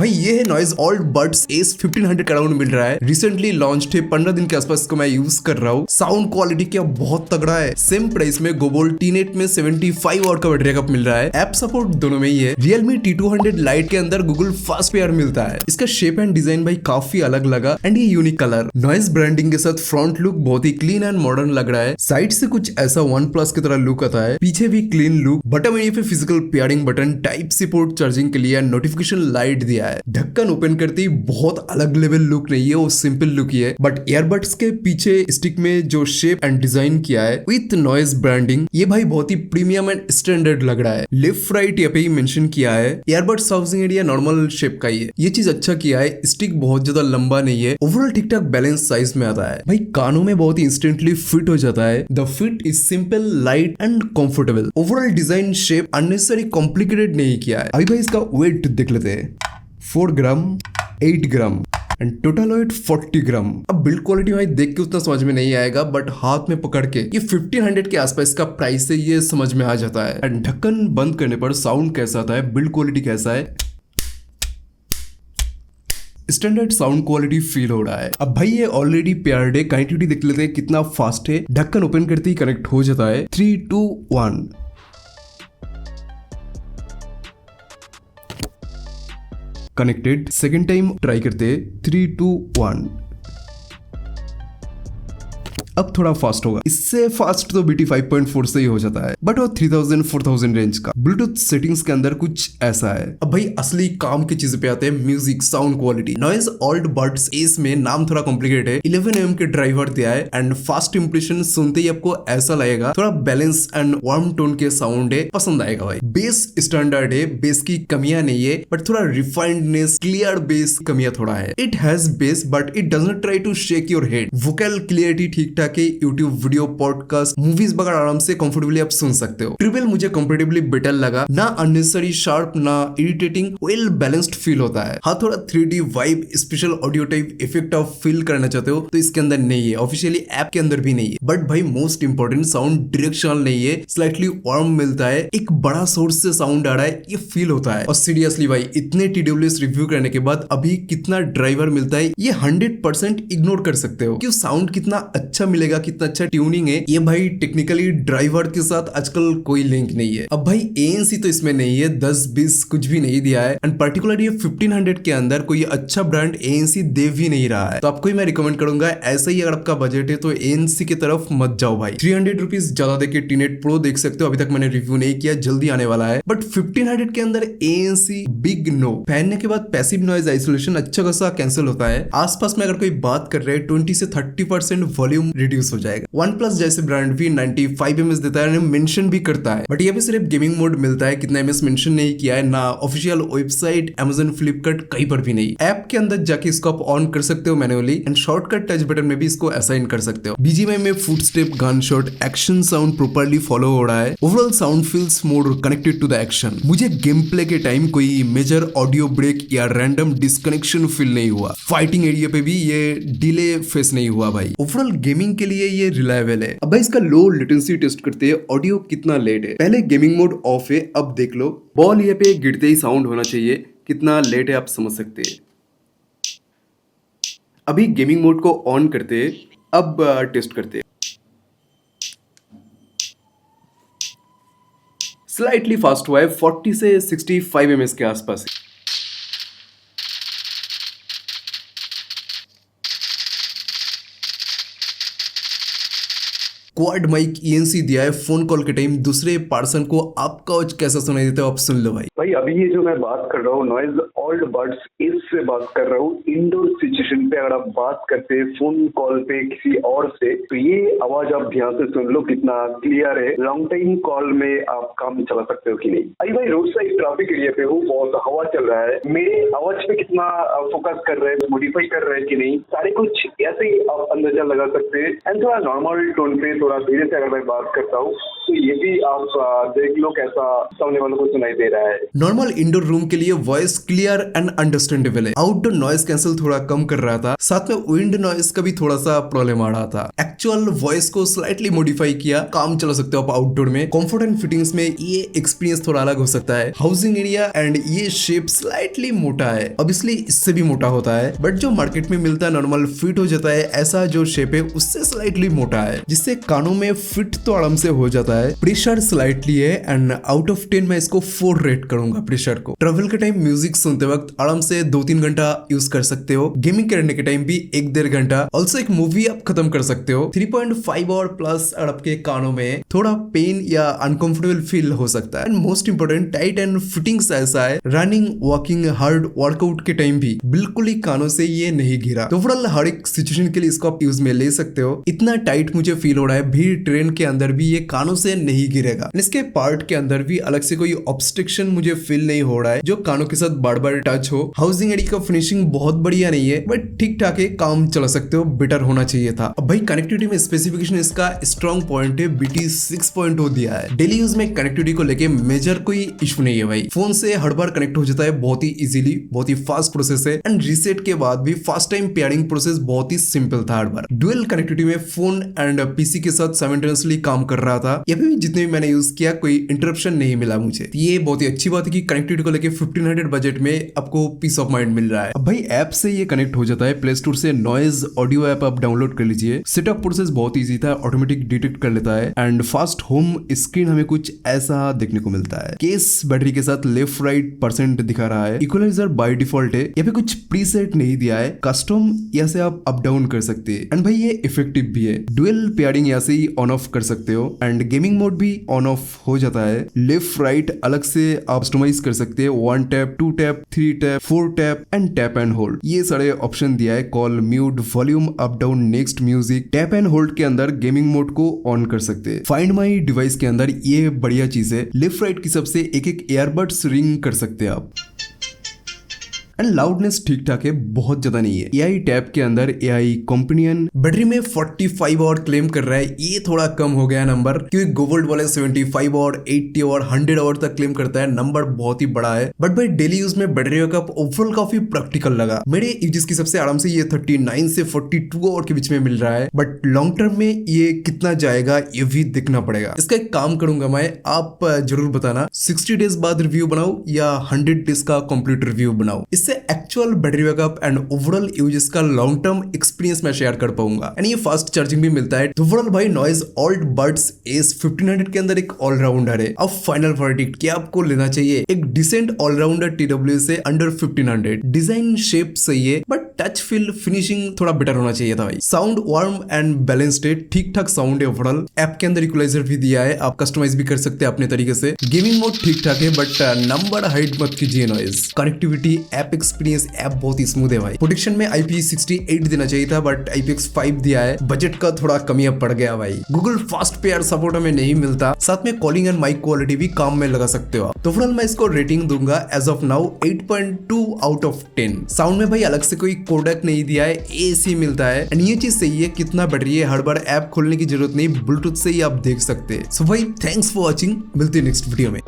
भाई ये है नॉइज ऑल्ड बड्स एस 1500 का अराउंड मिल रहा है, रिसेंटली लॉन्च थे, 15 दिन के आसपास इसको मैं यूज कर रहा हूँ। साउंड क्वालिटी क्या बहुत तगड़ा है। सेम प्राइस में गोबोल टीनेट में 75 वॉट का बैटरी बैकअप मिल रहा है। ऐप सपोर्ट दोनों में ही है। Realme T200 Lite के अंदर गूगल फास्ट पेयर मिलता है। इसका शेप एंड डिजाइन भाई काफी अलग लगा एंड ये यूनिक कलर नॉइज ब्रांडिंग के साथ फ्रंट लुक बहुत ही क्लीन एंड मॉडर्न लग रहा है। साइड से कुछ ऐसा OnePlus की तरह लुक आता है, पीछे भी क्लीन लुक। बटन में पे physical pairing button, type C port charging के लिए, नोटिफिकेशन लाइट दिया है। ढक्कन ओपन करते ही बहुत अलग लेवल लुक नहीं है, वो सिंपल लुक ही है। बट ईयरबड्स के पीछे स्टिक में जो शेप एंड डिजाइन किया है विथ नॉइज ब्रांडिंग, ये भाई बहुत ही प्रीमियम एंड स्टैंडर्ड लग रहा है। लेफ्ट राइट यहाँ पे ही मेंशन किया है। Earbuds housing area normal shape का ही है, ये चीज अच्छा किया है। स्टिक बहुत ज्यादा लंबा नहीं है, ओवरऑल ठीक ठाक बैलेंस साइज में आता है। भाई कानों में बहुत ही इंस्टेंटली फिट हो जाता है। The fit is simple, light and comfortable. Overall design shape unnecessary complicated नहीं किया है। अभी भाई इसका वेट देख लेते हैं, 4 ग्राम, 8 ग्राम एंड टोटल वेट 40 ग्राम। अब बिल्ड क्वालिटी भाई देख के उतना समझ में नहीं आएगा, बट हाथ में पकड़ के ये 1500 के आसपास का प्राइस से ये समझ में आ जाता है। एंड ढक्कन बंद करने पर साउंड कैसा आता है, बिल्ड क्वालिटी कैसा है, स्टैंडर्ड साउंड क्वालिटी फील हो रहा है। अब भाई ये ऑलरेडी पेयर्ड है, कनेक्टिविटी देख लेते हैं कितना फास्ट है। ढक्कन ओपन करते ही कनेक्ट हो जाता है। 3 2 1 कनेक्टेड। सेकेंड टाइम ट्राई करते, 3 2 1। अब थोड़ा फास्ट होगा, इससे फास्ट तो BT 5.4 से ही हो जाता है, बट वो 3000 4000 रेंज का। ब्लूटूथ सेटिंग्स के अंदर कुछ ऐसा है। अब भाई असली काम की चीज पे आते हैं, music sound quality. Noise old buds S में नाम थोड़ा कॉम्प्लिकेट है, 11mm के ड्राइवर दिया है एंड फास्ट इंप्रेशन सुनते ही आपको ऐसा लगेगा थोड़ा बैलेंस एंड वार्म टोन के साउंड है, पसंद आएगा भाई। बेस स्टैंडर्ड है, बेस की कमियां नहीं है, बट थोड़ा रिफाइंडनेस, क्लियर बेस कमियां थोड़ा है। It has bass but it does not try to shake your head. Vocal clarity ठीक ठाक है। यूट्यूब वीडियो, पॉडकास्ट, मूवीज वगैरह आराम से कंफर्टेबली आप सुन सकते हो। ट्रिबल मुझे कंफर्टेबली बेटर लगा, ना अननेसेसरी शार्प ना इरिटेटिंग, वेल बैलेंस्ड फील होता है। हाँ थोड़ा 3D vibe, special audio type effect आप फील करना चाहते हो तो इसके अंदर नहीं है, ऑफिशियली ऐप के अंदर भी नहीं है। बट भाई मोस्ट इंपॉर्टेंट साउंड डायरेक्शनल नहीं है, स्लाइटली वार्म मिलता है, एक बड़ा सोर्स से साउंड आ रहा है ये फील होता है। और सीरियसली भाई इतने TWS रिव्यू करने के बाद अभी कितना ड्राइवर मिलता है ये 100% इग्नोर कर सकते हो। क्यों साउंड कितना अच्छा मिलेगा, कितना अच्छा ट्यूनिंग है, ये भाई टेक्निकली ड्राइवर के साथ आजकल कोई लिंक नहीं है। अब भाई ANC तो इसमें नहीं है, 10-20 कुछ भी नहीं दिया है एंड पर्टिकुलर ये 1500 के अंदर कोई अच्छा ब्रांड ANC दे भी नहीं रहा है। तो आपको ही मैं रिकमेंड करूंगा, ऐसा ही अगर आपका बजट है तो ANC की तरफ मत जाओ भाई। 300 रुपीज ज्यादा देके टीनेट प्रो देख सकते हो, अभी तक मैंने रिव्यू नहीं किया, जल्दी आने वाला है। बट 1500 के अंदर ANC बिग नो। पहनने के बाद पैसिव नॉइज आइसोलेशन अच्छा खासा कैंसिल होता है। आसपास में अगर कोई बात कर रहे हैं 20 से 30% वॉल्यूम रिड्यूस हो जाएगा। OnePlus जैसे ब्रांड भी 95 ms देता है, मेंशन भी करता है, बट ये भी सिर्फ गेमिंग मोड मिलता है। कितना MS मेंशन नहीं किया है, ना ऑफिशियल वेबसाइट, Amazon, फ्लिपकार्ट कहीं पर भी नहीं। ऐप के अंदर जाके इसको आप ऑन कर सकते हो manually and shortcut touch button में भी इसको असाइन कर सकते हो। BGMI में foot step, gun shot, action sound properly follow हो रहा है। Overall sound feels more connected to the action. मुझे गेम प्ले के टाइम कोई मेजर ऑडियो ब्रेक या रैंडम डिस्कनेक्शन फील नहीं हुआ। फाइटिंग एरिया पे भी ये डिले फेस नहीं हुआ भाई। ओवरऑल गेमिंग के लिए ये रिलायबल है। अब भाई इसका लो लेटेंसी टेस्ट करते हैं, ऑडियो कितना लेट है। पहले गेमिंग मोड ऑफ है, अब देख लो बॉल ये पे गिरते ही साउंड होना चाहिए, कितना लेट है आप समझ सकते हैं। अभी गेमिंग मोड को ऑन करते हैं, अब टेस्ट करते हैं। स्लाइटली फास्ट हुआ है, 40 से 65 ms के आसपास। क्वाड माइक ENC दिया है। फोन कॉल के टाइम दूसरे पर्सन को आपका आवाज कैसा सुनाई देता है आप सुन लो भाई। भाई अभी ये जो मैं बात कर रहा हूँ नॉइज ऑल्ड बड्स इससे बात कर रहा हूँ। इंडोर सिचुएशन पे अगर आप बात करते हैं फोन कॉल पे किसी और से, तो ये आवाज आप ध्यान से सुन लो कितना क्लियर है। लॉन्ग टाइम कॉल में आप काम चला सकते हो कि नहीं। अभी भाई रोड साइड ट्रैफिक एरिया पे हूँ, बहुत हवा चल रहा है, मेरे आवाज पे कितना फोकस कर रहे हैं, मॉडिफाई कर रहे हैं कि नहीं, सारे कुछ ऐसे ही आप अंदाजा लगा सकते हैं। एंड थोड़ा नॉर्मल टोन पे थोड़ा थोड़ा धीरे से अगर मैं बात करता हूँ तो ये भी आप देख लो कैसा सामने वालों को सुनाई दे रहा है। नॉर्मल इंडोर रूम के लिए वॉइस क्लियर एंड अंडरस्टैंडेबल है। आउटडोर नॉइस कैंसिल थोड़ा कम कर रहा था, साथ में विंड नॉइस का भी थोड़ा सा प्रॉब्लम आ रहा था। एक्चुअल वॉइस को स्लाइटली मॉडिफाई किया, काम चला सकते हो आप आउटडोर में। कंफर्ट एंड फिटिंग्स में ये एक्सपीरियंस थोड़ा अलग हो सकता है। हाउसिंग एरिया एंड ये शेप स्लाइटली मोटा है, ऑब्वियसली इससे भी मोटा होता है, बट जो मार्केट में मिलता है नॉर्मल फिट हो जाता है, ऐसा जो शेप है उससे स्लाइटली मोटा है, जिससे कानों में फिट तो आराम से हो जाता है। प्रेशर स्लाइटली है एंड आउट ऑफ 10 मैं इसको 4 रेट करूंगा प्रेशर को। ट्रेवल के टाइम म्यूजिक सुनते वक्त आराम से 2-3 घंटा यूज कर सकते हो। गेमिंग करने के टाइम भी 1-1.5 घंटा। ऑल्सो एक मूवी आप खत्म कर सकते हो। 3.5 आवर प्लस आपके कानों में थोड़ा पेन या अनकंफर्टेबल फील हो सकता है। And most important tight and fittings ऐसा है, रनिंग वॉकिंग हार्ड वर्कआउट के टाइम भी बिल्कुल ही कानों से ये नहीं गिरा। तो ओवरऑल हर एक सिचुएशन के लिए इसको आप यूज में ले सकते हो। इतना टाइट मुझे फील हो रहा है, भीड़ ट्रेन के अंदर भी ये कानों से नहीं गिरेगा। इसके पार्ट के अंदर भी अलग से कोई ऑब्स्ट्रक्शन मुझे फील नहीं हो रहा है जो कानों के साथ बार बार टच हो। हाउसिंग एडी का फिनिशिंग बहुत बढ़िया नहीं है, बट ठीक ठाक है, काम चला सकते हो, बेटर होना चाहिए था। अब भाई कनेक्टिविटी में स्पेसिफिकेशन इसका स्ट्रॉन्ग पॉइंट है, BT 6.0 दिया है। डेली यूज में कनेक्टिविटी को लेके मेजर कोई इशू नहीं है भाई। फोन से हर बार कनेक्ट हो जाता है बहुत ही इजीली, बहुत ही फास्ट प्रोसेस है। एंड रीसेट के बाद भी फास्ट टाइम पेयरिंग प्रोसेस बहुत ही सिंपल था हर बार। डुअल कनेक्टिविटी में फोन एंड पीसी के साथ साइमल्टेनियसली काम कर रहा था। ये भी जितने भी मैंने यूज किया कोई इंटरप्शन नहीं मिला मुझे। ये बहुत ही अच्छी बात है कि कनेक्टिविटी को लेके 1500 बजट में आपको पीस ऑफ माइंड मिल रहा है। अब भाई ऐप से ये कनेक्ट हो जाता है। प्ले स्टोर से नॉइज ऑडियो ऐप आप डाउनलोड कर लीजिए। सेटअप प्रोसेस बहुत इजी था, ऑटोमेटिक डिटेक्ट कर लेता है। एंड फास्ट होम स्क्रीन हमें कुछ ऐसा देखने को मिलता है। केस बैटरी के साथ लेफ्ट राइट % दिखा रहा है। इक्वलाइजर बाय डिफॉल्ट है, यहाँ पे कुछ प्रीसेट नहीं दिया है। कस्टम यहाँ से आप अप डाउन कर सकते हैं। एंड भाई ये इफेक्टिव भी है। डुअल पेयरिंग यहाँ से ही ऑन ऑफ कर सकते हो। एंड गेमिंग मोड भी ऑन ऑफ हो जाता है। लेफ्ट राइट अलग से आप कस्टमाइज कर सकते हैं। 1 tap, 2 tap, 3 tap, 4 tap and tap and hold, ये सारे ऑप्शन दिया है। Call, mute, volume up down, next, music. Tap and hold के अंदर गेमिंग मोड को ऑन कर सकते हैं। फाइंड माई डिवाइस के अंदर ये बढ़िया चीज है, लेफ्ट राइट की सबसे एक ईयरबड्स रिंग कर सकते हैं आप। एंड लाउडनेस ठीक ठाक है, बहुत ज्यादा नहीं है। AI टैब के अंदर AI कंपेनियन बैटरी में 45 आवर क्लेम कर रहा है। ये थोड़ा कम हो गया नंबर, क्योंकि गोल्ड वाले 75 आवर, 80 आवर, 100 आवर तक क्लेम करता है। नंबर बहुत ही बड़ा है, बट भाई डेली यूज में बैटरी बैकअप ओवरऑल काफी प्रैक्टिकल लगा। मेरे यूजेस की सबसे आराम से ये 39 से 42 आवर के बीच में मिल रहा है। बट लॉन्ग टर्म में ये कितना जाएगा ये भी देखना पड़ेगा। इसका एक काम करूंगा मैं, आप जरूर बताना 60 डेज बाद रिव्यू बनाओ या 100 डेज का कंप्लीट रिव्यू बनाओ। Actual battery backup and overall uses का लॉन्ग टर्म एक्सपीरियंस मैं शेयर कर पाऊंगा। एंड ये फास्ट चार्जिंग भी मिलता है। तो ओवरऑल भाई नॉइज ऑल्ड बड्स एस 1500 के अंदर एक ऑलराउंडर है। अब फाइनल वर्डिक्ट क्या आपको लेना चाहिए? एक डिसेंट ऑलराउंडर TW से अंडर 1500। डिजाइन शेप सही है, बट टच फील फिनिशिंग थोड़ा बेटर होना चाहिए था भाई। साउंड वार्म एंड बैलेंस्ड है, ठीक ठाक साउंड है ओवरऑल। ऐप के अंदर इक्वलाइजर भी दिया है, आप कस्टमाइज भी कर सकते हैं अपने तरीके से। गेमिंग मोड ठीक ठाक है, बट नंबर हाइड मत कीजिए noise. Connectivity, app experience, app बहुत ही स्मूथ है भाई। प्रोटेक्शन में IP68 देना चाहिए था, बट IPX5 दिया है। बजट का थोड़ा कमी अब पड़ गया भाई। गूगल फास्ट पेयर सपोर्ट हमें नहीं मिलता। साथ में कॉलिंग एंड माइक क्वालिटी भी काम में लगा सकते हो। तो ओवरऑल मैं इसको रेटिंग दूंगा as of now 8.2 out of 10। Sound में भाई अलग से कोई कोडेक नहीं दिया है, AC मिलता है। एंड ये चीज सही है, कितना बैटरी है, हर बार ऐप खोलने की जरूरत नहीं, ब्लूटूथ से ही आप देख सकते हैं। सो भाई थैंक्स फॉर वॉचिंग, मिलते हैं नेक्स्ट वीडियो में।